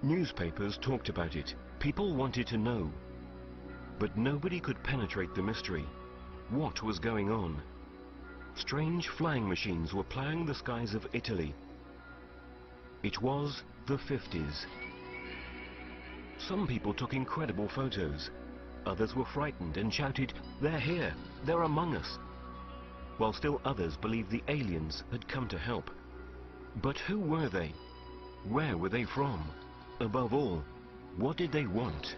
Newspapers talked about it. People wanted to know. But nobody could penetrate the mystery. What was going on? Strange flying machines were ploughing the skies of Italy. It was the 50s. Some people took incredible photos. Others were frightened and shouted, "They're here! They're among us!" While still others believed the aliens had come to help. But who were they? Where were they from? Above all, what did they want?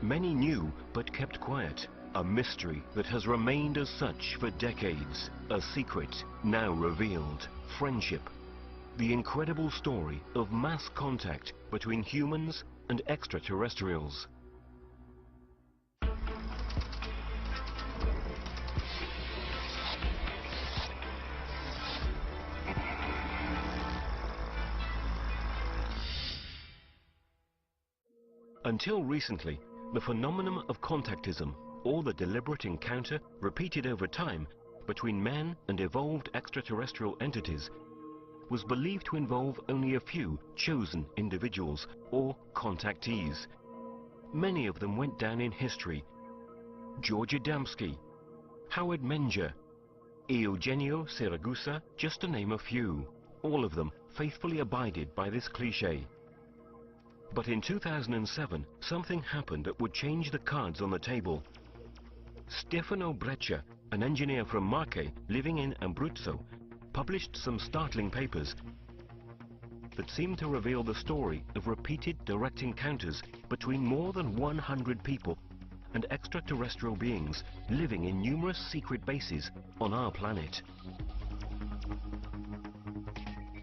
Many knew but kept quiet. A mystery that has remained as such for decades. A secret now revealed. Friendship. The incredible story of mass contact between humans and extraterrestrials. Until recently, the phenomenon of contactism, or the deliberate encounter repeated over time between men and evolved extraterrestrial entities, was believed to involve only a few chosen individuals, or contactees. Many of them went down in history. George Adamski, Howard Menger, Eugenio Siragusa, just to name a few. All of them faithfully abided by this cliché. But in 2007, something happened that would change the cards on the table. Stefano Breccia, an engineer from Marche living in Abruzzo, published some startling papers that seemed to reveal the story of repeated direct encounters between more than 100 people and extraterrestrial beings living in numerous secret bases on our planet.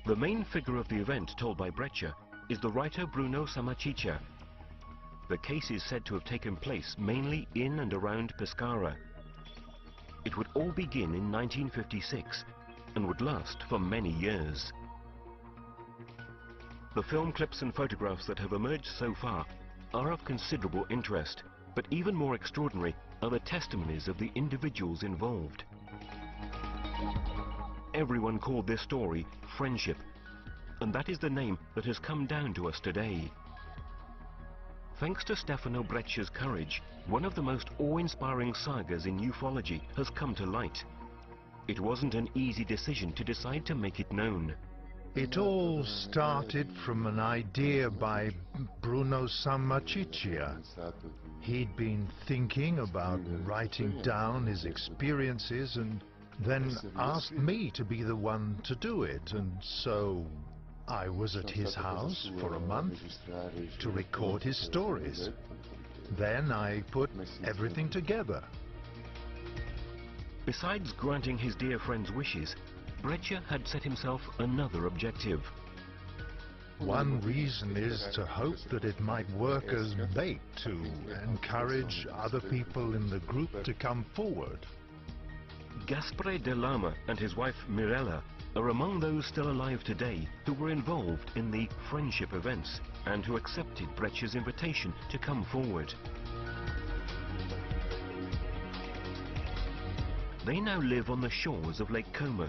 The main figure of the event told by Breccia is the writer Bruno Sammachicha. The case is said to have taken place mainly in and around Pescara. It would all begin in 1956 and would last for many years. The film clips and photographs that have emerged so far are of considerable interest, but even more extraordinary are the testimonies of the individuals involved. Everyone called this story Friendship, and that is the name that has come down to us today. Thanks to Stefano Breccia's courage, one of the most awe-inspiring sagas in ufology has come to light. It wasn't an easy decision to decide to make it known. It all started from an idea by Bruno Sammachicha. He'd been thinking about writing down his experiences and then asked me to be the one to do it, and so I was at his house for a month to record his stories. Then I put everything together. Besides granting his dear friend's wishes, Breccia had set himself another objective. One reason is to hope that it might work as bait to encourage other people in the group to come forward. Gaspare De Lama and his wife Mirella are among those still alive today who were involved in the friendship events and who accepted Breccia's invitation to come forward. They now live on the shores of Lake Como.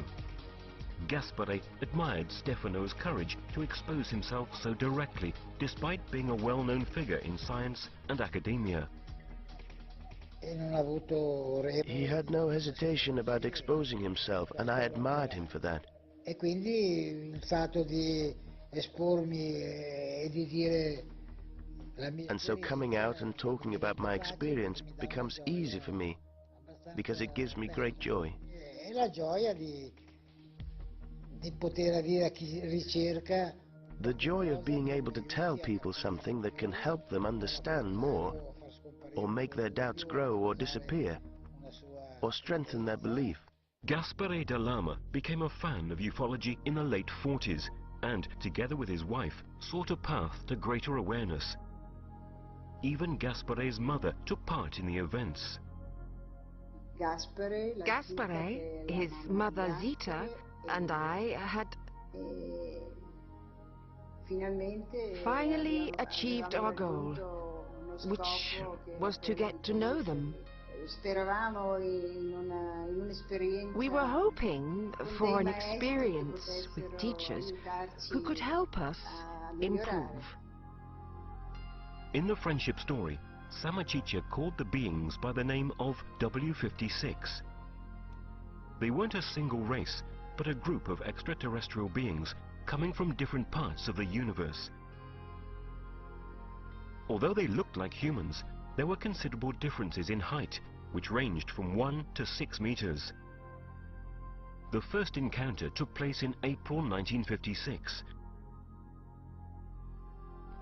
Gaspare admired Stefano's courage to expose himself so directly, despite being a well-known figure in science and academia. He had no hesitation about exposing himself, and I admired him for that. And so coming out and talking about my experience becomes easy for me, because it gives me great joy. The joy of being able to tell people something that can help them understand more, or make their doubts grow or disappear, or strengthen their belief. Gaspare De Lama became a fan of ufology in the late 40s and, together with his wife, sought a path to greater awareness. Even Gaspare's mother took part in the events. Gaspare, his mother Zita, and I had finally achieved our goal, which was to get to know them. We were hoping for an experience with teachers who could help us improve. In the friendship story, Samachiccia called the beings by the name of W56. They weren't a single race, but a group of extraterrestrial beings coming from different parts of the universe. Although they looked like humans, there were considerable differences in height, which ranged from 1 to 6 meters. The first encounter took place in April 1956.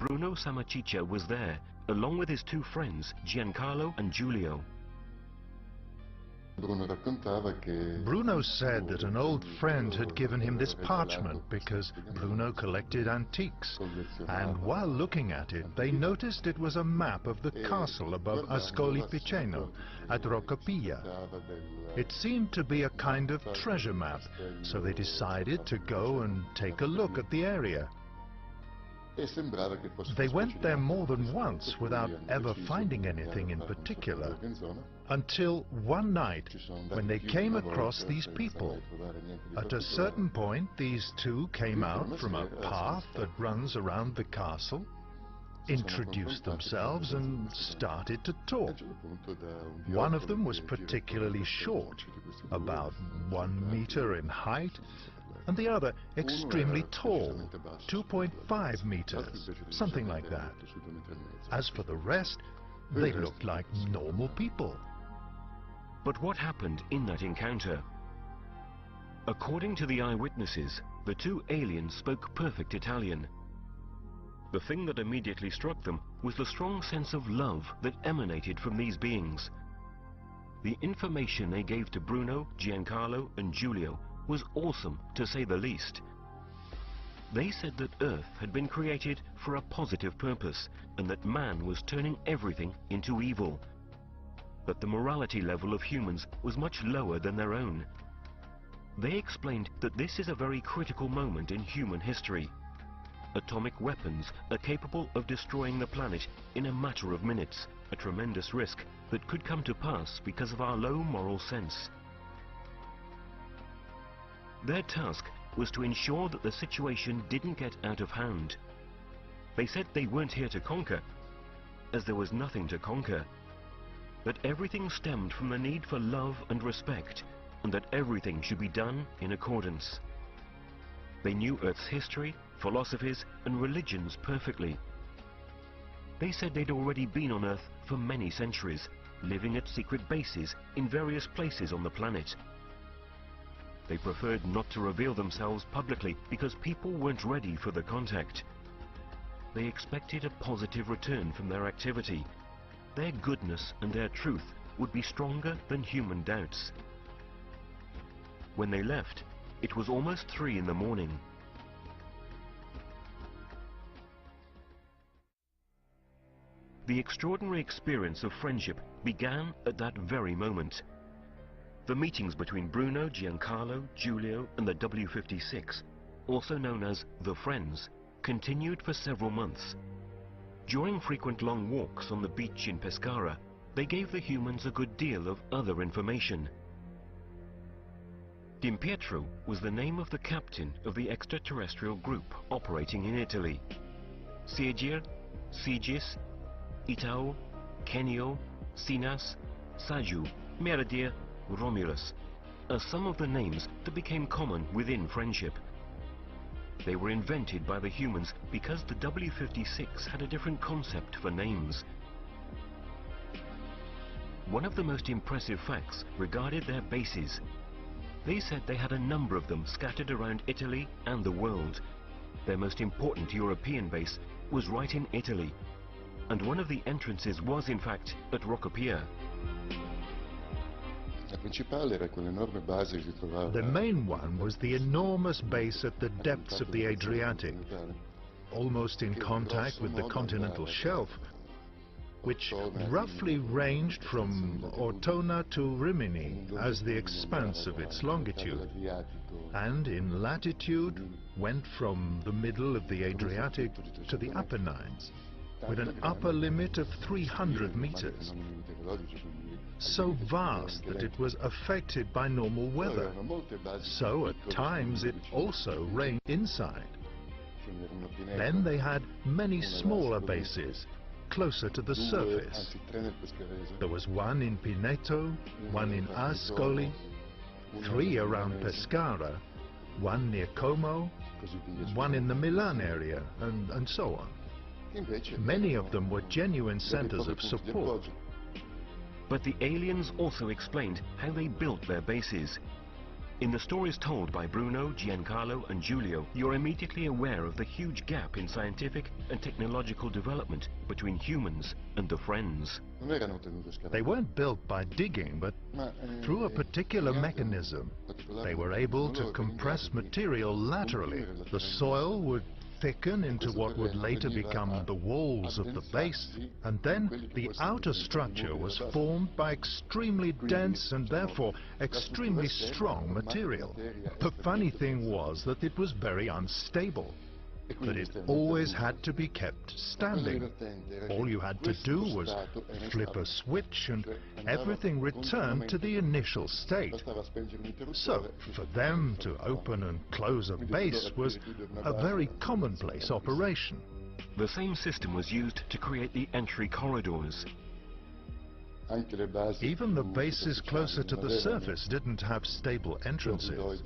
Bruno Samachiccia was there, along with his two friends, Giancarlo and Giulio. Bruno said that an old friend had given him this parchment because Bruno collected antiques, and while looking at it, they noticed it was a map of the castle above Ascoli Piceno at Roccapiglia. It seemed to be a kind of treasure map, so they decided to go and take a look at the area. They went there more than once without ever finding anything in particular, until one night when they came across these people. At a certain point, these two came out from a path that runs around the castle, introduced themselves and started to talk. One of them was particularly short, about 1 meter in height, and the other extremely tall, 2.5 meters, something like that. As for the rest, they looked like normal people. But what happened in that encounter? According to the eyewitnesses, the two aliens spoke perfect Italian. The thing that immediately struck them was the strong sense of love that emanated from these beings. The information they gave to Bruno, Giancarlo and Giulio was awesome, to say the least. They said that Earth had been created for a positive purpose, and that man was turning everything into evil. That the morality level of humans was much lower than their own. They explained that this is a very critical moment in human history. Atomic weapons are capable of destroying the planet in a matter of minutes, a tremendous risk that could come to pass because of our low moral sense. Their task was to ensure that the situation didn't get out of hand. They said they weren't here to conquer, as there was nothing to conquer. That everything stemmed from the need for love and respect, and that everything should be done in accordance. They knew Earth's history, philosophies, and religions perfectly. They said they'd already been on Earth for many centuries, living at secret bases in various places on the planet. They preferred not to reveal themselves publicly because people weren't ready for the contact. They expected a positive return from their activity. Their goodness and their truth would be stronger than human doubts. When they left, it was almost 3 in the morning. The extraordinary experience of friendship began at that very moment. The meetings between Bruno, Giancarlo, Giulio and the W56, also known as the Friends, continued for several months. During frequent long walks on the beach in Pescara, they gave the humans a good deal of other information. Dimpietro was the name of the captain of the extraterrestrial group operating in Italy. Siegir, Sigis, Itao, Kenio, Sinas, Saju, Meradir, Romulus are some of the names that became common within friendship. They were invented by the humans because the W56 had a different concept for names. One of the most impressive facts regarded their bases. They said they had a number of them scattered around Italy and the world. Their most important European base was right in Italy, and one of the entrances was in fact at Roccapiglia. The main one was the enormous base at the depths of the Adriatic, almost in contact with the continental shelf, which roughly ranged from Ortona to Rimini as the expanse of its longitude, and in latitude went from the middle of the Adriatic to the Apennines, with an upper limit of 300 meters. So vast that it was affected by normal weather, so at times it also rained inside. Then they had many smaller bases, closer to the surface. There was one in Pineto, one in Ascoli, 3 around Pescara, one near Como, one in the Milan area, and so on. Many of them were genuine centers of support. But the aliens also explained how they built their bases. In the stories told by Bruno, Giancarlo and Giulio, you're immediately aware of the huge gap in scientific and technological development between humans and the Friends. They weren't built by digging, but through a particular mechanism. They were able to compress material laterally. The soil would thicken into what would later become the walls of the base, and then the outer structure was formed by extremely dense and therefore extremely strong material. The funny thing was that it was very unstable, but it always had to be kept standing. All you had to do was flip a switch and everything returned to the initial state. So, for them to open and close a base was a very commonplace operation. The same system was used to create the entry corridors. Even the bases closer to the surface didn't have stable entrances.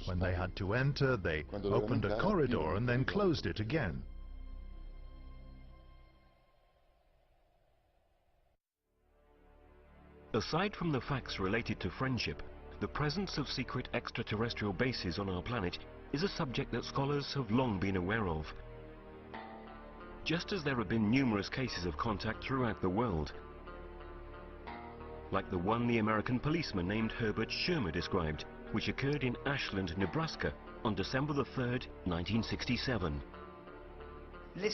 When they had to enter, they opened a corridor and then closed it again. Aside from the facts related to friendship, the presence of secret extraterrestrial bases on our planet is a subject that scholars have long been aware of. Just as there have been numerous cases of contact throughout the world, like the one the American policeman named Herbert Schirmer described, which occurred in Ashland, Nebraska on December the 3rd, 1967. The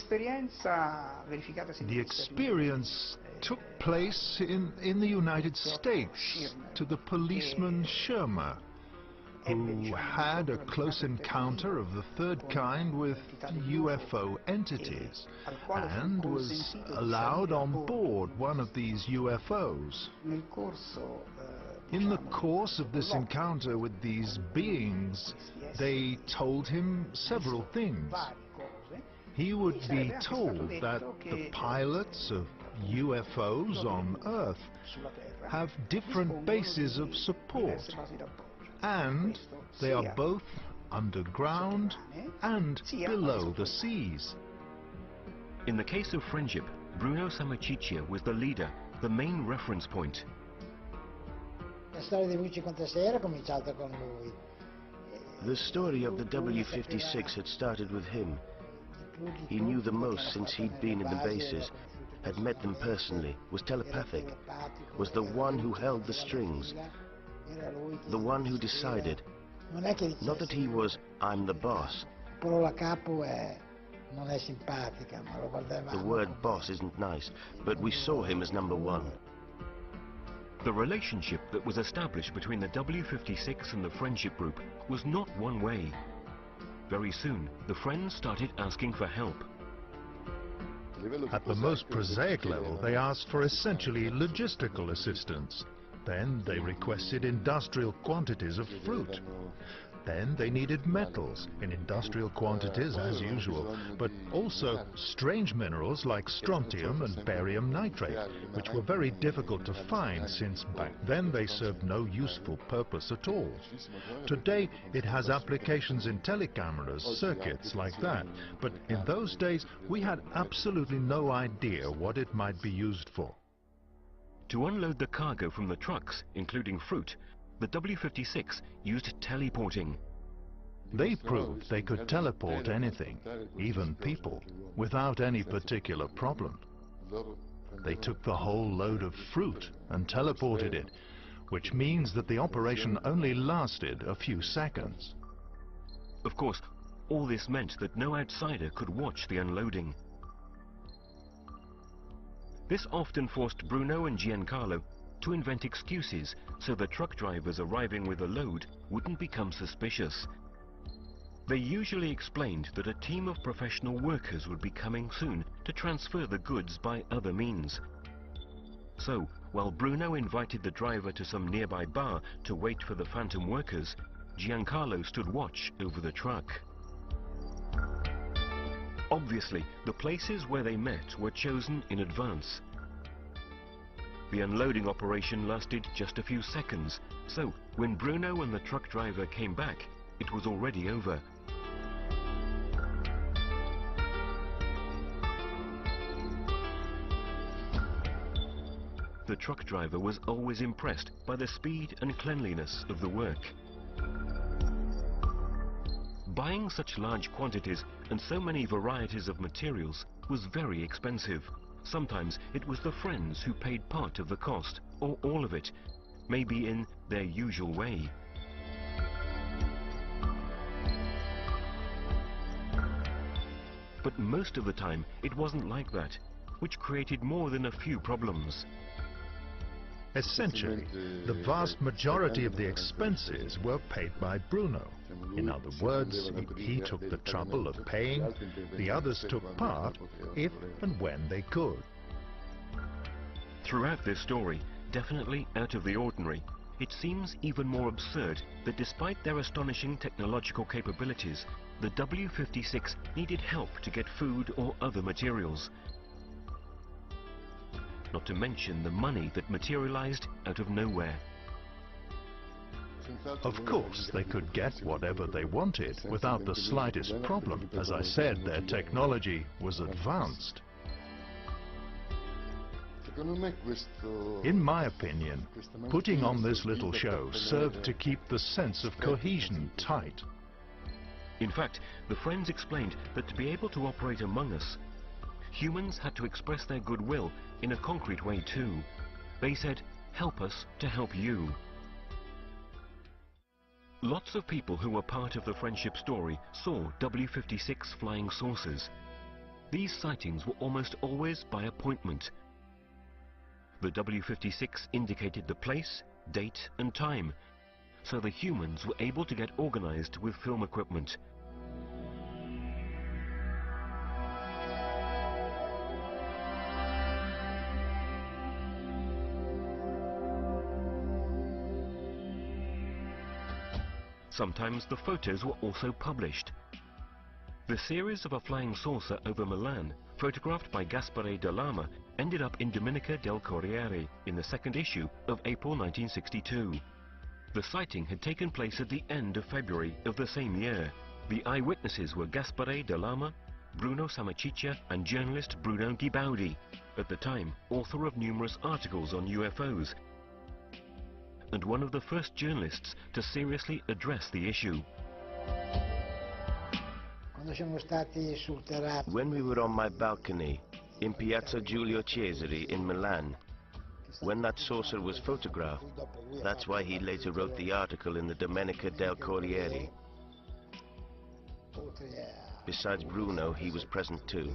experience took place in the United States to the policeman Schirmer, who had a close encounter of the third kind with UFO entities and was allowed on board one of these UFOs. In the course of this encounter with these beings, they told him several things. He would be told that the pilots of UFOs on Earth have different bases of support, and they are both underground and below the seas. In the case of friendship, Bruno Samicizia was the leader, the main reference point. The story of the W-56 had started with him. He knew the most since he'd been in the bases, had met them personally, was telepathic, was the one who held the strings, the one who decided. Not that he was, I'm the boss. The word boss isn't nice, but we saw him as number one. The relationship that was established between the W-56 and the friendship group was not one way. Very soon, the Friends started asking for help. At the most prosaic level, they asked for essentially logistical assistance. Then they requested industrial quantities of fruit. Then they needed metals in industrial quantities as usual, but also strange minerals like strontium and barium nitrate, which were very difficult to find since back then they served no useful purpose at all. Today it has applications in telecameras, circuits like that, but in those days we had absolutely no idea what it might be used for. To unload the cargo from the trucks, including fruit, the W-56 used teleporting. They proved they could teleport anything, even people, without any particular problem. They took the whole load of fruit and teleported it, which means that the operation only lasted a few seconds. Of course, all this meant that no outsider could watch the unloading. This often forced Bruno and Giancarlo to invent excuses so the truck drivers arriving with a load wouldn't become suspicious. They usually explained that a team of professional workers would be coming soon to transfer the goods by other means. So, while Bruno invited the driver to some nearby bar to wait for the phantom workers, Giancarlo stood watch over the truck. Obviously, the places where they met were chosen in advance. The unloading operation lasted just a few seconds, so when Bruno and the truck driver came back, it was already over. The truck driver was always impressed by the speed and cleanliness of the work. Buying such large quantities and so many varieties of materials was very expensive. Sometimes it was the friends who paid part of the cost, or all of it, maybe in their usual way. But most of the time it wasn't like that, which created more than a few problems. Essentially, the vast majority of the expenses were paid by Bruno. In other words, he took the trouble of paying, the others took part if and when they could. Throughout this story, definitely out of the ordinary, it seems even more absurd that despite their astonishing technological capabilities, the W-56 needed help to get food or other materials. Not to mention the money that materialized out of nowhere. Of course, they could get whatever they wanted without the slightest problem. As I said, their technology was advanced. In my opinion, putting on this little show served to keep the sense of cohesion tight. In fact, the friends explained that to be able to operate among us, humans had to express their goodwill in a concrete way too. They said, "Help us to help you." Lots of people who were part of the friendship story saw W-56 flying saucers. These sightings were almost always by appointment. The W-56 indicated the place, date and time, so the humans were able to get organized with film equipment. Sometimes the photos were also published. The series of a flying saucer over Milan, photographed by Gaspare de Lama, ended up in Domenica del Corriere in the second issue of April 1962. The sighting had taken place at the end of February of the same year. The eyewitnesses were Gaspare de Lama, Bruno Samaciccia and journalist Bruno Gibaudi, at the time author of numerous articles on UFOs, and one of the first journalists to seriously address the issue. When we were on my balcony in Piazza Giulio Cesare in Milan, when that saucer was photographed, that's why he later wrote the article in the Domenica del Corriere. Besides Bruno, he was present too.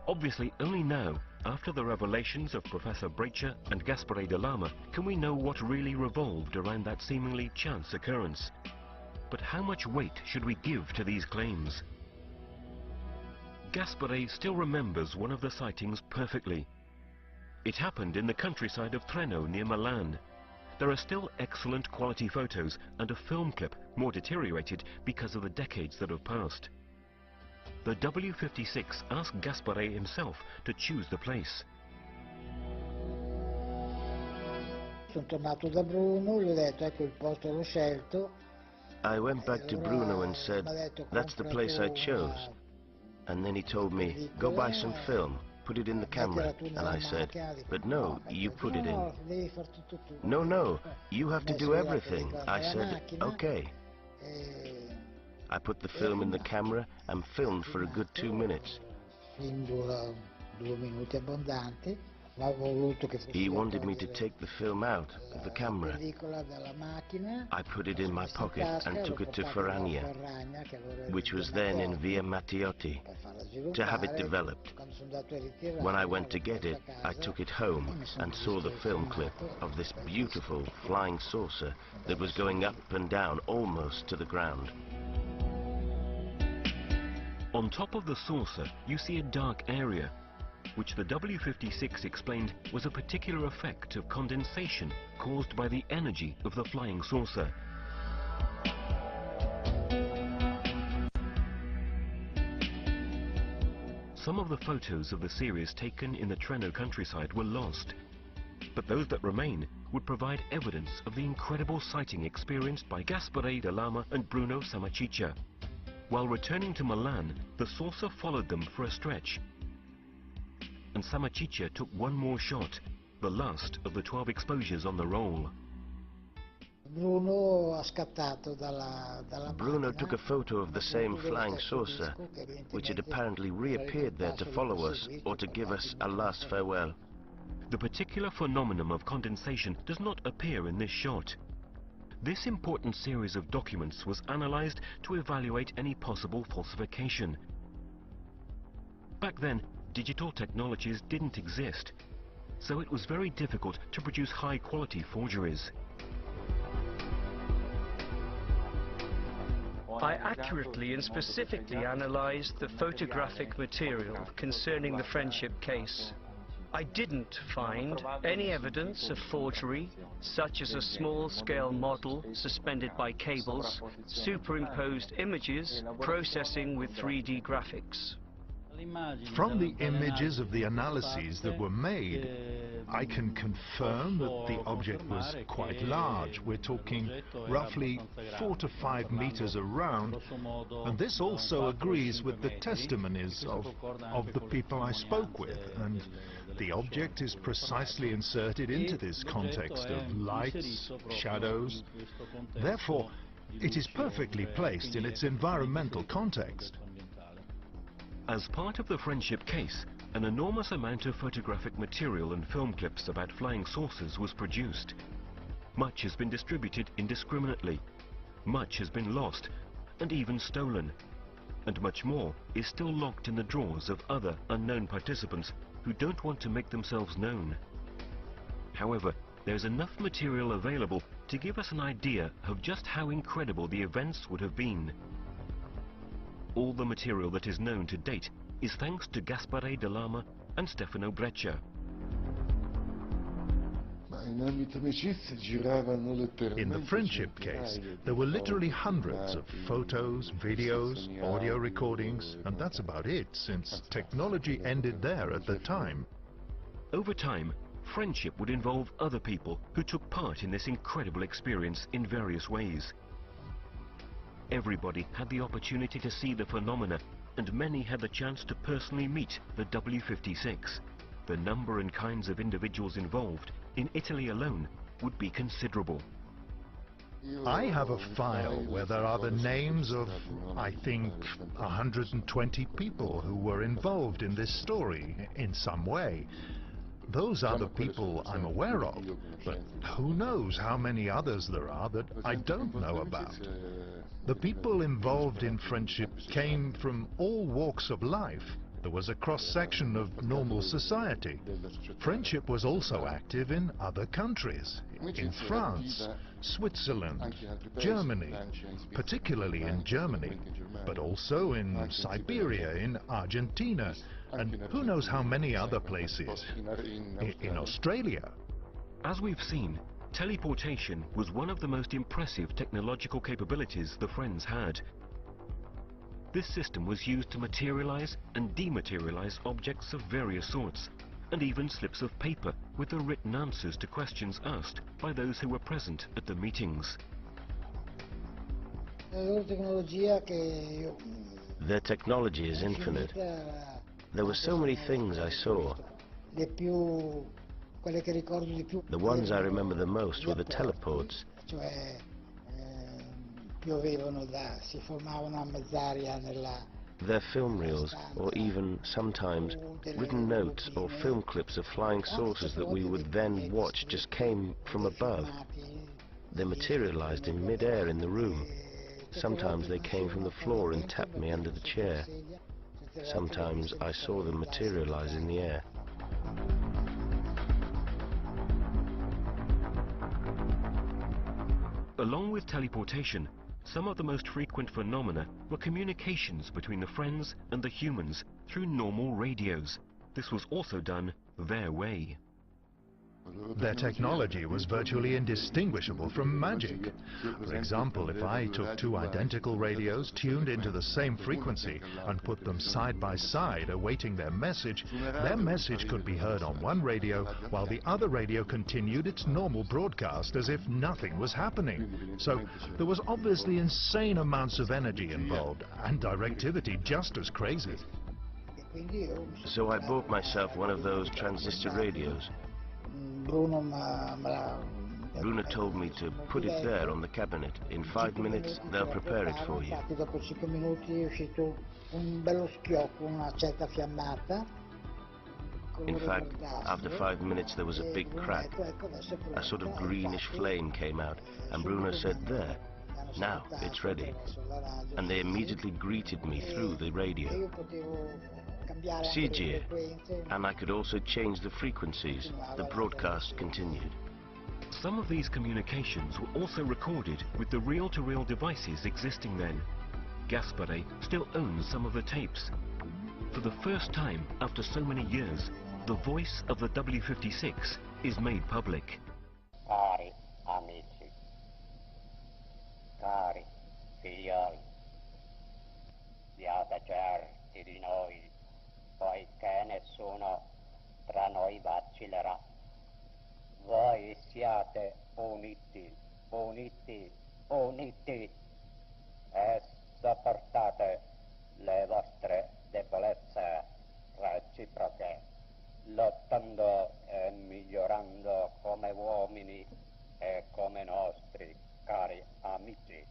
Obviously, only now, after the revelations of Professor Breccia and Gaspare de Lama, can we know what really revolved around that seemingly chance occurrence. But how much weight should we give to these claims? Gaspare still remembers one of the sightings perfectly. It happened in the countryside of Treno near Milan. There are still excellent quality photos and a film clip more deteriorated because of the decades that have passed. The W-56 asked Gaspare himself to choose the place. I went back to Bruno and said, "That's the place I chose." And then he told me, "Go buy some film, put it in the camera." And I said, "But no, you put it in." No, you have to do everything." I said, "Okay." I put the film in the camera and filmed for a good 2 minutes. He wanted me to take the film out of the camera. I put it in my pocket and took it to Ferragna, which was then in Via Matteotti, to have it developed. When I went to get it, I took it home and saw the film clip of this beautiful flying saucer that was going up and down almost to the ground. On top of the saucer, you see a dark area, which the W-56 explained was a particular effect of condensation caused by the energy of the flying saucer. some of the photos of the series taken in the Treno countryside were lost, but those that remain would provide evidence of the incredible sighting experienced by Gaspare de Lama and Bruno Samaciccia. While returning to Milan, the saucer followed them for a stretch, and Samaciccia took one more shot, the last of the 12 exposures on the roll. Bruno took a photo of the same flying saucer, which had apparently reappeared there to follow us or to give us a last farewell. The particular phenomenon of condensation does not appear in this shot. This important series of documents was analyzed to evaluate any possible falsification. Back then, digital technologies didn't exist, so it was very difficult to produce high-quality forgeries. I accurately and specifically analyzed the photographic material concerning the friendship case. I didn't find any evidence of forgery, such as a small-scale model suspended by cables, superimposed images, processing with 3D graphics. From the images of the analyses that were made, I can confirm that the object was quite large. We're talking roughly 4 to 5 meters around, and this also agrees with the testimonies of the people I spoke with, and the object is precisely inserted into this context of lights, shadows. Therefore, it is perfectly placed in its environmental context. As part of the friendship case, an enormous amount of photographic material and film clips about flying saucers was produced. Much has been distributed indiscriminately, much has been lost, and even stolen, and much more is still locked in the drawers of other unknown participants who don't want to make themselves known. However, there's enough material available to give us an idea of just how incredible the events would have been. All the material that is known to date is thanks to Gaspare de Lama and Stefano Breccia. In the friendship case, there were literally hundreds of photos, videos, audio recordings, and that's about it, since technology ended there at the time. Over time, friendship would involve other people who took part in this incredible experience in various ways. Everybody had the opportunity to see the phenomena, and many had the chance to personally meet the W56. The number and kinds of individuals involved, in Italy alone, would be considerable. I have a file where there are the names of, I think, 120 people who were involved in this story in some way. Those are the people I'm aware of, but who knows how many others there are that I don't know about. The people involved in friendship came from all walks of life. There was a cross-section of normal society. Friendship was also active in other countries, in France, Switzerland, Germany, particularly in Germany, but also in Siberia, in Argentina, and who knows how many other places, in Australia. As we've seen, teleportation was one of the most impressive technological capabilities the Friends had. This system was used to materialize and dematerialize objects of various sorts, and even slips of paper with the written answers to questions asked by those who were present at the meetings. Their technology is infinite. There were so many things I saw. The ones I remember the most were the teleports. Their film reels, or even, sometimes, written notes or film clips of flying saucers that we would then watch just came from above. They materialized in mid-air in the room. Sometimes they came from the floor and tapped me under the chair. Sometimes I saw them materialize in the air. Along with teleportation, some of the most frequent phenomena were communications between the Friends and the humans through normal radios. This was also done their way. Their technology was virtually indistinguishable from magic. For example, if I took two identical radios tuned into the same frequency and put them side by side awaiting their message could be heard on one radio while the other radio continued its normal broadcast as if nothing was happening. So there was obviously insane amounts of energy involved and directivity just as crazy. So I bought myself one of those transistor radios. Bruno told me to put it there on the cabinet. In 5 minutes, they'll prepare it for you. In fact, after 5 minutes, there was a big crack. A sort of greenish flame came out, and Bruno said, "There, now it's ready." And they immediately greeted me through the radio. Sigie, and I could also change the frequencies. The broadcast continued. Some of these communications were also recorded with the reel-to-reel devices existing then. Gaspare still owns some of the tapes. For the first time after so many years, the voice of the W56 is made public. Cari amici, cari figlioli, siate certi di noi, poiché nessuno tra noi vacillerà. Voi siate uniti, uniti, uniti e sopportate le vostre debolezze reciproche, lottando e migliorando come uomini e come nostri cari amici.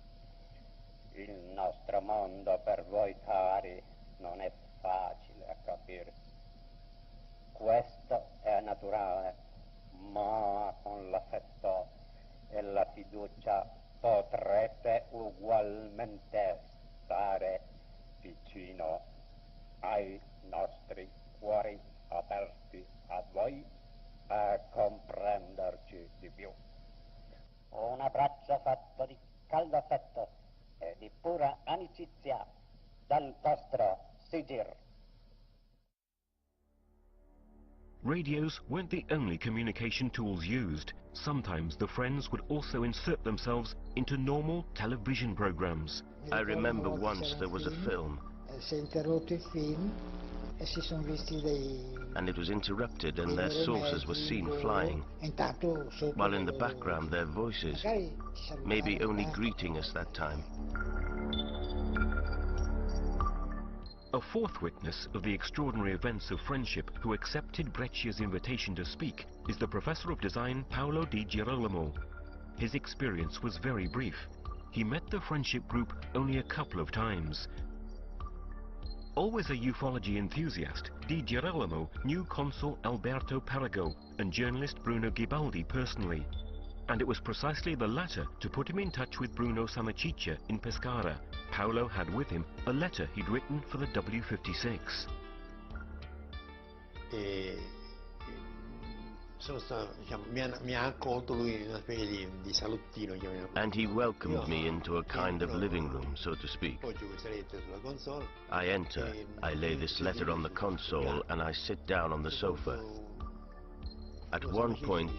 Il nostro mondo per voi cari non è facile a capire. Questo è naturale, ma con l'affetto e la fiducia potrete ugualmente stare vicino ai nostri cuori aperti a voi e comprenderci di più. Un abbraccio fatto di caldo affetto e di pura amicizia dal vostro Sigir. Radios weren't the only communication tools used. Sometimes the friends would also insert themselves into normal television programs. I remember once there was a film, and it was interrupted and their sources were seen flying, while in the background their voices, maybe only greeting us that time. A fourth witness of the extraordinary events of friendship who accepted Breccia's invitation to speak is the professor of design Paolo Di Girolamo. His experience was very brief. He met the friendship group only a couple of times. Always a ufology enthusiast, Di Girolamo knew Consul Alberto Perego and journalist Bruno Ghibaldi personally. And it was precisely the latter to put him in touch with Bruno Samaciccia in Pescara. Paolo had with him a letter he'd written for the W56. And he welcomed me into a kind of living room, so to speak. I enter, I lay this letter on the console, and I sit down on the sofa. At one point,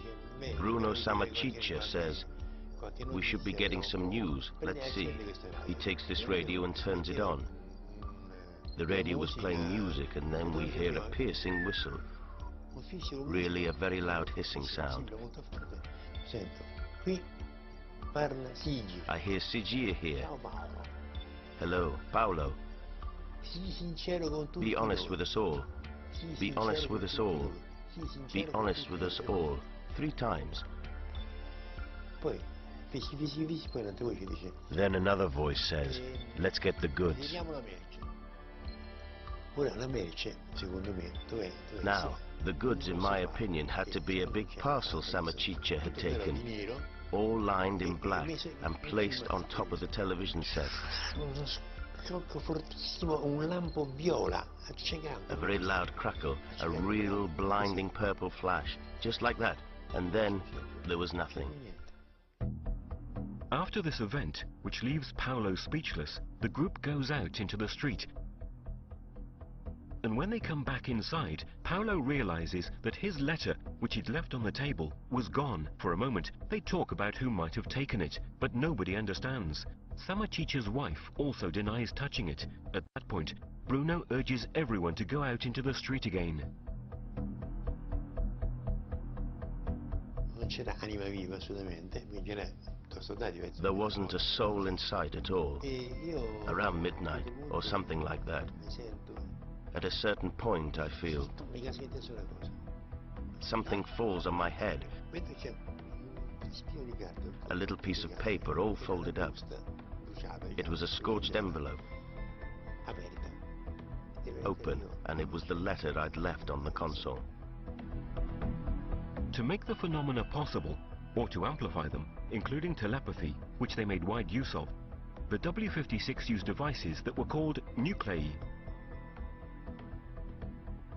Bruno Samaciccia says, "We should be getting some news, let's see." He takes this radio and turns it on. The radio was playing music, and then we hear a piercing whistle. Really a very loud hissing sound. I hear Sigie here. "Hello, Paolo. Be honest with us all. Be honest with us all. Be honest with us all." 3 times. Then another voice says, "Let's get the goods." Now, the goods, in my opinion, had to be a big parcel Samaciccia had taken, all lined in black and placed on top of the television set. A very loud crackle, a real blinding purple flash, just like that, and then there was nothing. After this event, which leaves Paolo speechless, the group goes out into the street. And when they come back inside, Paolo realizes that his letter which he'd left on the table, was gone. For a moment, they talk about who might have taken it, but nobody understands. Samachicha's wife also denies touching it. At that point, Bruno urges everyone to go out into the street again. There wasn't a soul in sight at all. Around midnight, or something like that. At a certain point, I feel something falls on my head. A little piece of paper all folded up. It was a scorched envelope. Open, and it was the letter I'd left on the console. To make the phenomena possible, or to amplify them, including telepathy, which they made wide use of, the W56 used devices that were called nuclei.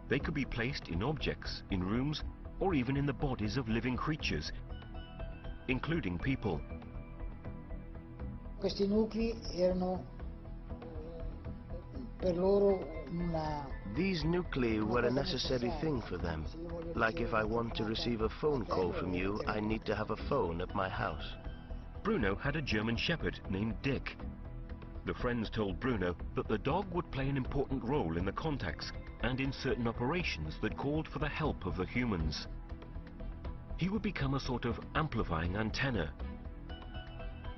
They could be placed in objects, in rooms, or even in the bodies of living creatures, including people. Questi nuclei erano per loro These nuclei were a necessary thing for them. Like if I want to receive a phone call from you, I need to have a phone at my house. Bruno had a German shepherd named Dick. The friends told Bruno that the dog would play an important role in the contacts and in certain operations that called for the help of the humans. He would become a sort of amplifying antenna.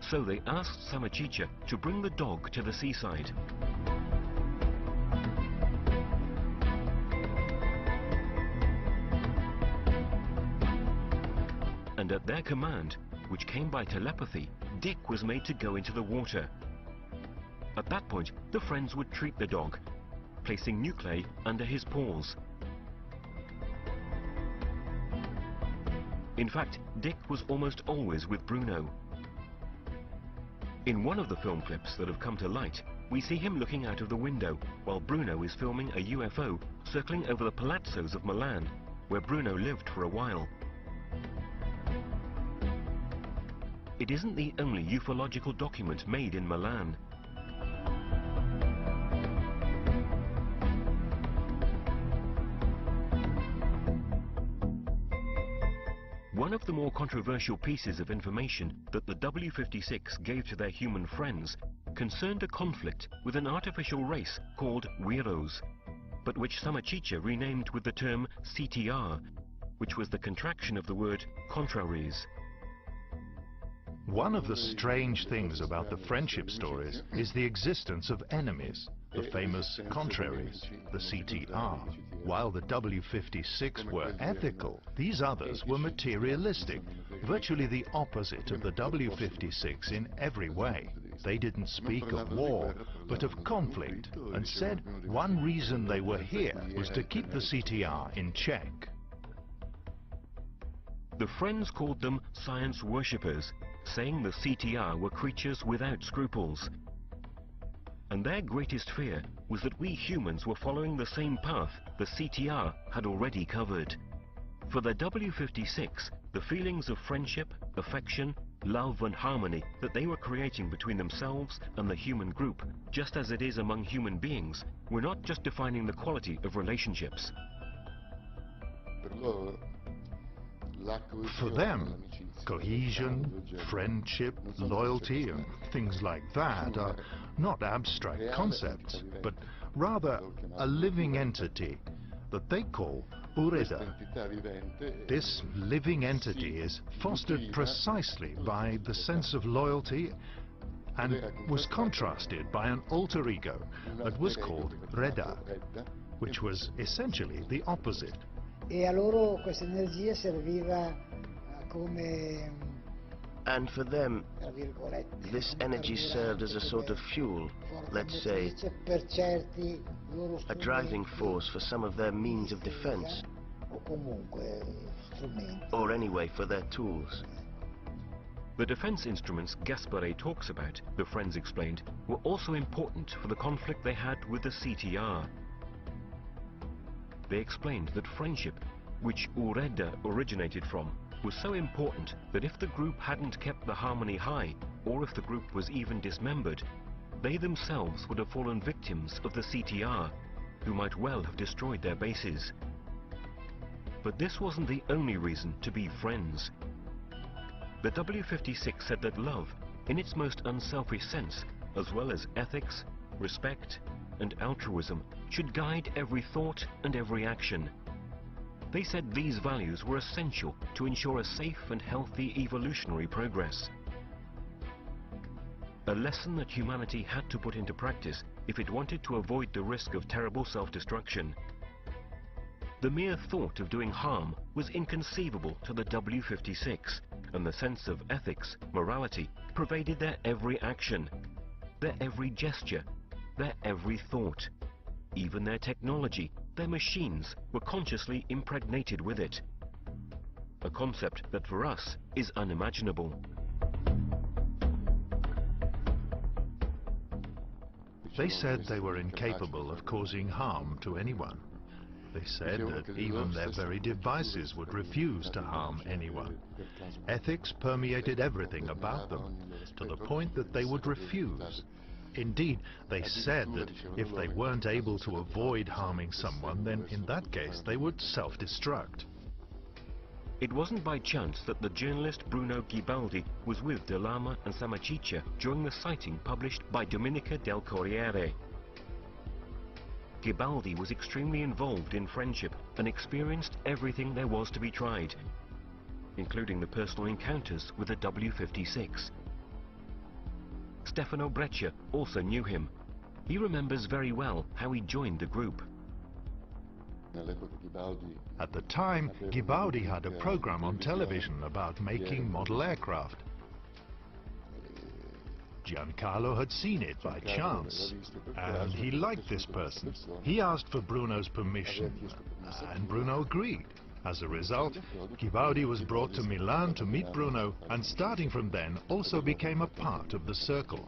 So they asked Samachicha to bring the dog to the seaside. And at their command, which came by telepathy, Dick was made to go into the water. At that point, the friends would treat the dog, placing nuclei under his paws. In fact, Dick was almost always with Bruno. In one of the film clips that have come to light, we see him looking out of the window while Bruno is filming a UFO circling over the palazzos of Milan, where Bruno lived for a while. It isn't the only ufological document made in Milan. One of the more controversial pieces of information that the W56 gave to their human friends concerned a conflict with an artificial race called Weros, but which Samachicha renamed with the term CTR, which was the contraction of the word contraries. One of the strange things about the friendship stories is the existence of enemies, the famous contraries, the CTR. While the W56 were ethical, these others were materialistic, virtually the opposite of the W56 in every way. They didn't speak of war, but of conflict, and said one reason they were here was to keep the CTR in check. The friends called them science worshippers, saying the CTR were creatures without scruples. And their greatest fear was that we humans were following the same path the CTR had already covered. For the W56, the feelings of friendship, affection, love and harmony that they were creating between themselves and the human group, just as it is among human beings, were not just defining the quality of relationships. For them, cohesion, friendship, loyalty, and things like that are not abstract concepts, but rather a living entity that they call Ureda. This living entity is fostered precisely by the sense of loyalty and was contrasted by an alter ego that was called Reda, which was essentially the opposite. E a loro questa energia serviva come, And for them, this energy served as a sort of fuel, let's say, a driving force for some of their means of defense, or anyway for their tools. The defense instruments Gaspare talks about, the friends explained, were also important for the conflict they had with the CTR. They explained that friendship, which Ureda originated from, was so important that if the group hadn't kept the harmony high, or if the group was even dismembered, they themselves would have fallen victims of the CTR, who might well have destroyed their bases. But this wasn't the only reason to be friends. The W56 said that love, in its most unselfish sense, as well as ethics, respect, and altruism, should guide every thought and every action. They said these values were essential to ensure a safe and healthy evolutionary progress. A lesson that humanity had to put into practice if it wanted to avoid the risk of terrible self-destruction. The mere thought of doing harm was inconceivable to the W56, and the sense of ethics, morality, pervaded their every action, their every gesture, their every thought. Even their technology, their machines, were consciously impregnated with it. A concept that for us is unimaginable. They said they were incapable of causing harm to anyone. They said that even their very devices would refuse to harm anyone. Ethics permeated everything about them, to the point that they would refuse. Indeed, they said that if they weren't able to avoid harming someone, then in that case they would self-destruct. It wasn't by chance that the journalist Bruno Ghibaldi was with De Lama and Samaciccia during the sighting published by Domenica del Corriere. Ghibaldi was extremely involved in friendship and experienced everything there was to be tried, including the personal encounters with the W56. Stefano Breccia also knew him. He remembers very well how he joined the group. At the time, Ghibaldi had a program on television about making model aircraft. Giancarlo had seen it by chance, and he liked this person. He asked for Bruno's permission, and Bruno agreed. As a result, Ghibaldi was brought to Milan to meet Bruno, and starting from then also became a part of the circle.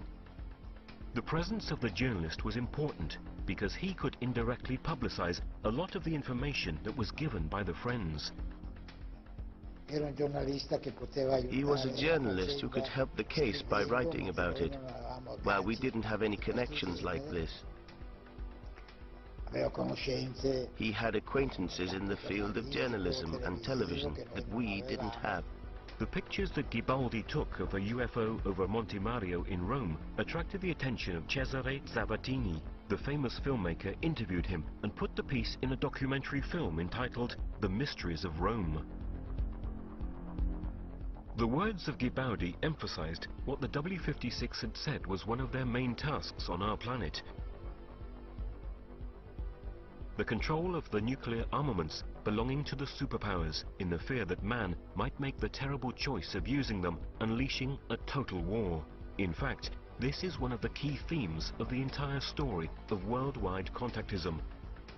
The presence of the journalist was important because he could indirectly publicize a lot of the information that was given by the friends. He was a journalist who could help the case by writing about it, while we didn't have any connections like this. He had acquaintances in the field of journalism and television that we didn't have. The pictures that Ghibaldi took of a UFO over Monte Mario in Rome attracted the attention of Cesare Zavattini. The famous filmmaker interviewed him and put the piece in a documentary film entitled The Mysteries of Rome. The words of Ghibaldi emphasized what the W56 had said was one of their main tasks on our planet: the control of the nuclear armaments belonging to the superpowers, in the fear that man might make the terrible choice of using them, unleashing a total war. In fact, this is one of the key themes of the entire story of worldwide contactism.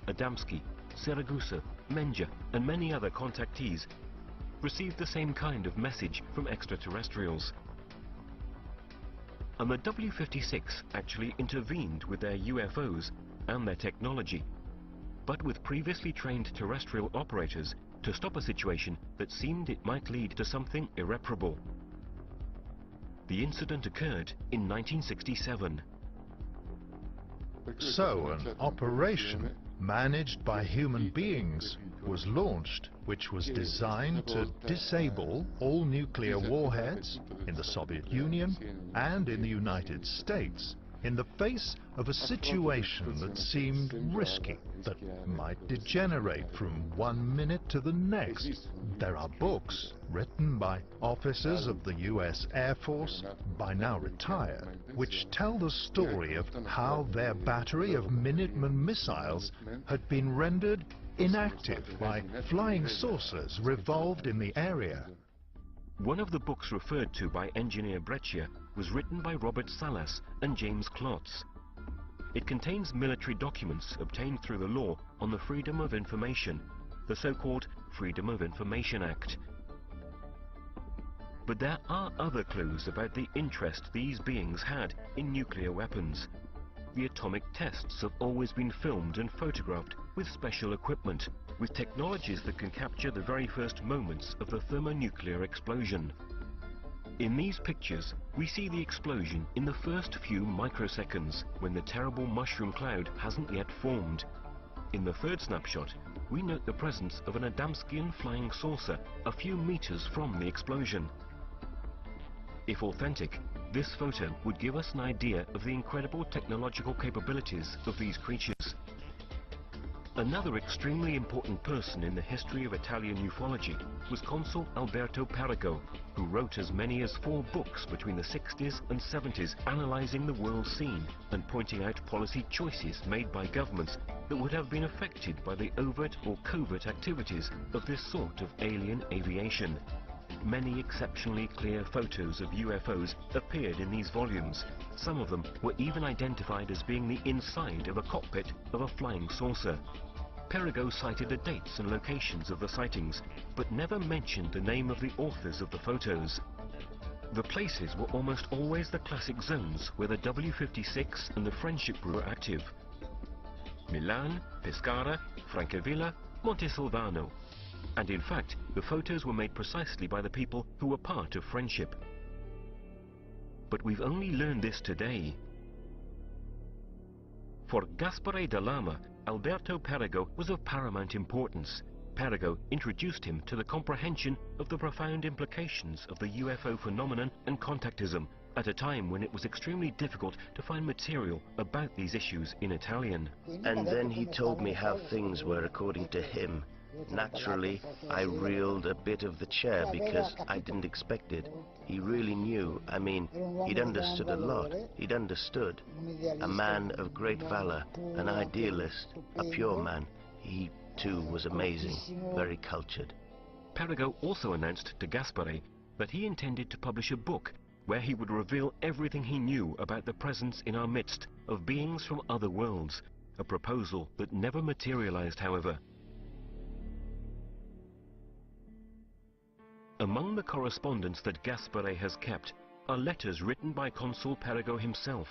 Adamski, Siragusa, Menja, and many other contactees received the same kind of message from extraterrestrials. And the W56 actually intervened with their UFOs and their technology, but with previously trained terrestrial operators, to stop a situation that seemed it might lead to something irreparable. The incident occurred in 1967. So an operation managed by human beings was launched, which was designed to disable all nuclear warheads in the Soviet Union and in the United States, in the face of a situation that seemed risky, that might degenerate from one minute to the next. There are books written by officers of the US Air Force, by now retired, which tell the story of how their battery of Minuteman missiles had been rendered inactive by flying saucers revolved in the area. One of the books referred to by engineer Breccia was written by Robert Salas and James Klotz. It contains military documents obtained through the law on the Freedom of Information, the so-called Freedom of Information Act. But there are other clues about the interest these beings had in nuclear weapons. The atomic tests have always been filmed and photographed with special equipment, with technologies that can capture the very first moments of the thermonuclear explosion. In these pictures, we see the explosion in the first few microseconds, when the terrible mushroom cloud hasn't yet formed. In the third snapshot, we note the presence of an Adamskian flying saucer a few meters from the explosion. If authentic, this photo would give us an idea of the incredible technological capabilities of these creatures. Another extremely important person in the history of Italian ufology was Consul Alberto Perego, who wrote as many as 4 books between the 60s and 70s analyzing the world scene and pointing out policy choices made by governments that would have been affected by the overt or covert activities of this sort of alien aviation. Many exceptionally clear photos of UFOs appeared in these volumes. Some of them were even identified as being the inside of a cockpit of a flying saucer. Perego cited the dates and locations of the sightings, but never mentioned the name of the authors of the photos. The places were almost always the classic zones where the W-56 and the Friendship were active. Milan, Pescara, Francavilla, Montesilvano. And in fact, the photos were made precisely by the people who were part of Friendship. But we've only learned this today. For Gaspare da Lama, Alberto Perego was of paramount importance. Perego introduced him to the comprehension of the profound implications of the UFO phenomenon and contactism at a time when it was extremely difficult to find material about these issues in Italian. And then he told me how things were according to him. Naturally, I reeled a bit of the chair because I didn't expect it. He really knew. I mean, he'd understood a lot. He'd understood. A man of great valor, an idealist, a pure man. He, too, was amazing, very cultured. Perego also announced to Gaspare that he intended to publish a book where he would reveal everything he knew about the presence in our midst of beings from other worlds, a proposal that never materialized, however. Among the correspondence that Gaspare has kept are letters written by Consul Perego himself.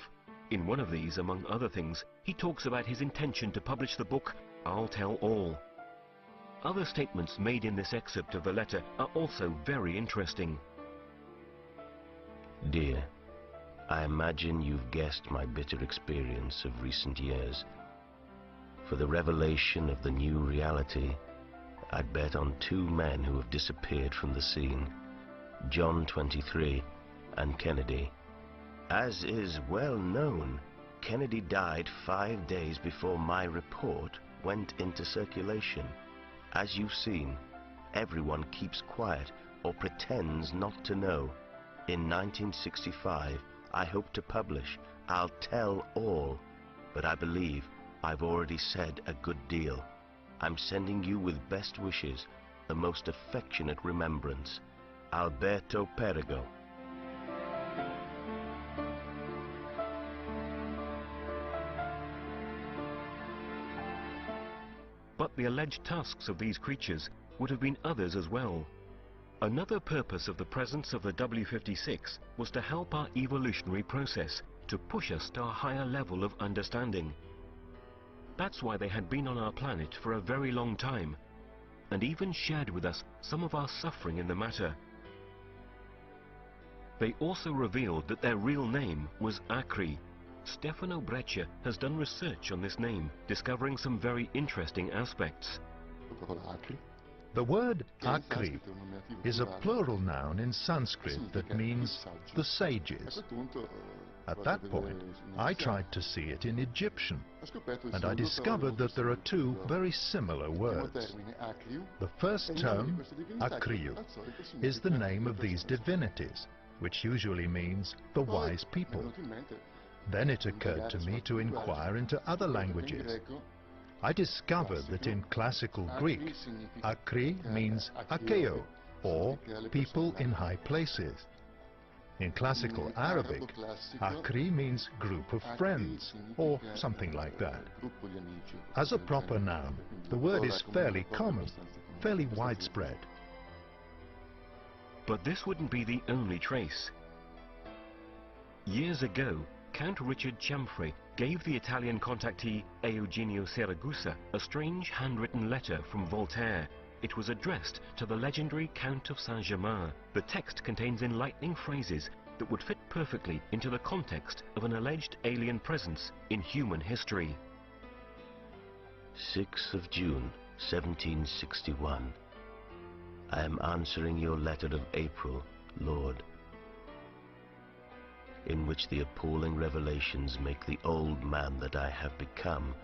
In one of these, among other things, he talks about his intention to publish the book, I'll Tell All. Other statements made in this excerpt of the letter are also very interesting. Dear, I imagine you've guessed my bitter experience of recent years. For the revelation of the new reality, I'd bet on 2 men who have disappeared from the scene, John 23 and Kennedy. As is well known, Kennedy died 5 days before my report went into circulation. As you've seen, everyone keeps quiet or pretends not to know. In 1965, I hope to publish I'll Tell All, but I believe I've already said a good deal. I'm sending you with best wishes, the most affectionate remembrance, Alberto Perego. But the alleged tasks of these creatures would have been others as well. Another purpose of the presence of the W-56 was to help our evolutionary process, to push us to a higher level of understanding. That's why they had been on our planet for a very long time, and even shared with us some of our suffering in the matter. They also revealed that their real name was Acri. Stefano Breccia has done research on this name, discovering some very interesting aspects. The word Acri is a plural noun in Sanskrit that means the sages. At that point, I tried to see it in Egyptian, and I discovered that there are 2 very similar words. The first term, Akriu, is the name of these divinities, which usually means the wise people. Then it occurred to me to inquire into other languages. I discovered that in classical Greek, Akri means Akeo, or people in high places. In classical Arabic, Akri means group of friends, or something like that. As a proper noun, the word is fairly common, fairly widespread. But this wouldn't be the only trace. Years ago, Count Richard Cianfrè gave the Italian contactee Eugenio Siragusa a strange handwritten letter from Voltaire. It was addressed to the legendary Count of Saint-Germain. The text contains enlightening phrases that would fit perfectly into the context of an alleged alien presence in human history. 6th of June, 1761. I am answering your letter of April, Lord, in which the appalling revelations make the old man that I have become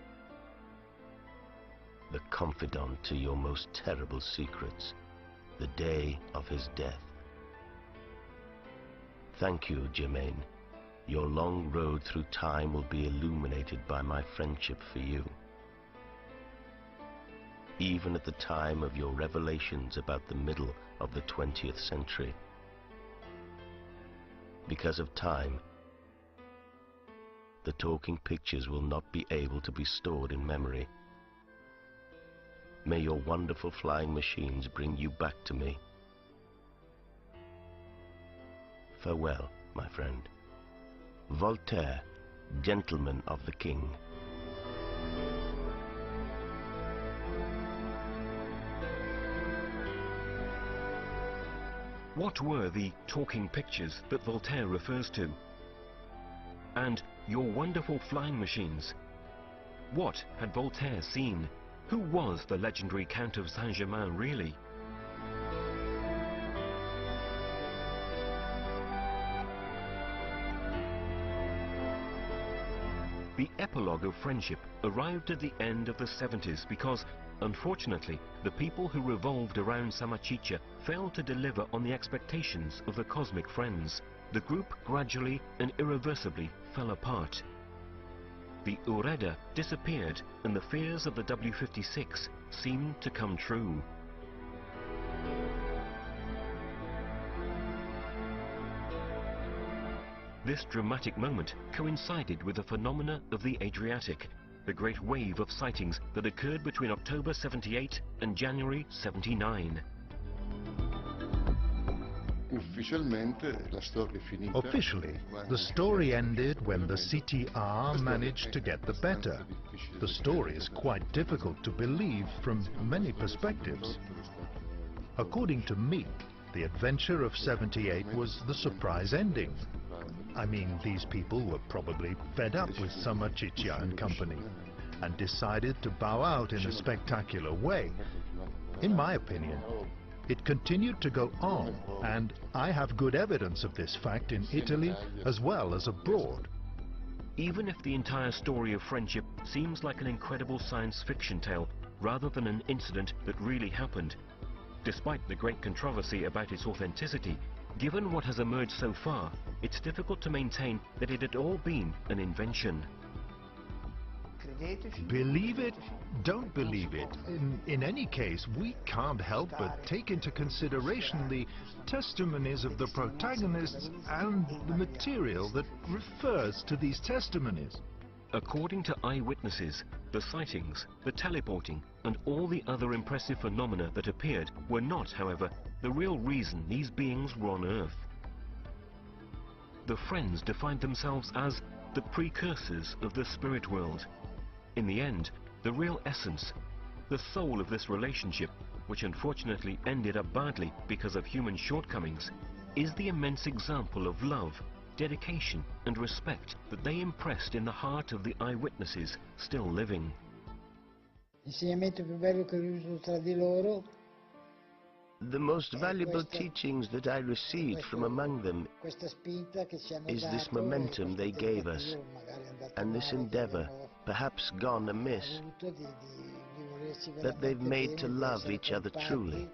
the confidant to your most terrible secrets, the day of his death. Thank you, Germaine. Your long road through time will be illuminated by my friendship for you. Even at the time of your revelations about the middle of the 20th century. Because of time, the talking pictures will not be able to be stored in memory. May your wonderful flying machines bring you back to me. Farewell, my friend. Voltaire, Gentleman of the King. What were the talking pictures that Voltaire refers to? And your wonderful flying machines? What had Voltaire seen? Who was the legendary Count of Saint-Germain really? The epilogue of friendship arrived at the end of the 70s because, unfortunately, the people who revolved around Sammachicha failed to deliver on the expectations of the cosmic friends. The group gradually and irreversibly fell apart. The Ureda disappeared and the fears of the W56 seemed to come true. This dramatic moment coincided with the phenomena of the Adriatic, the great wave of sightings that occurred between October 78 and January 79. Officially, the story ended when the CTR managed to get the better. The story is quite difficult to believe from many perspectives. According to me, the adventure of 78 was the surprise ending. I mean, these people were probably fed up with Sammachicha and company and decided to bow out in a spectacular way. In my opinion, it continued to go on, and I have good evidence of this fact in Italy as well as abroad. Even if the entire story of friendship seems like an incredible science fiction tale rather than an incident that really happened, despite the great controversy about its authenticity, given what has emerged so far, it's difficult to maintain that it had all been an invention. Believe it, don't believe it. In any case, we can't help but take into consideration the testimonies of the protagonists and the material that refers to these testimonies. According to eyewitnesses, the sightings, the teleporting, and all the other impressive phenomena that appeared were not, however, the real reason these beings were on Earth. The friends defined themselves as the precursors of the spirit world. In the end, the real essence, the soul of this relationship, which unfortunately ended up badly because of human shortcomings, is the immense example of love, dedication and respect that they impressed in the heart of the eyewitnesses still living. L'insegnamento più bello che ho avuto tra di loro. The most valuable teachings that I received from among them is this momentum they gave us, and this endeavor, perhaps gone amiss, that they've made to love each other truly,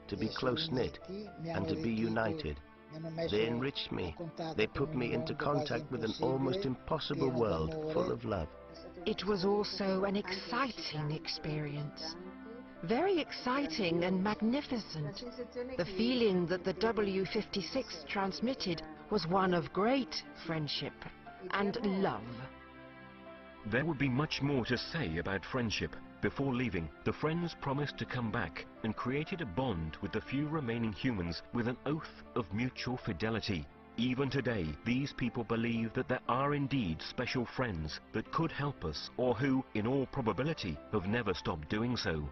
to be close-knit, and to be united. They enriched me. They put me into contact with an almost impossible world full of love. It was also an exciting experience. Very exciting and magnificent. The feeling that the W56 transmitted was one of great friendship and love. There would be much more to say about friendship. Before leaving, the friends promised to come back and created a bond with the few remaining humans with an oath of mutual fidelity. Even today, these people believe that there are indeed special friends that could help us or who, in all probability, have never stopped doing so.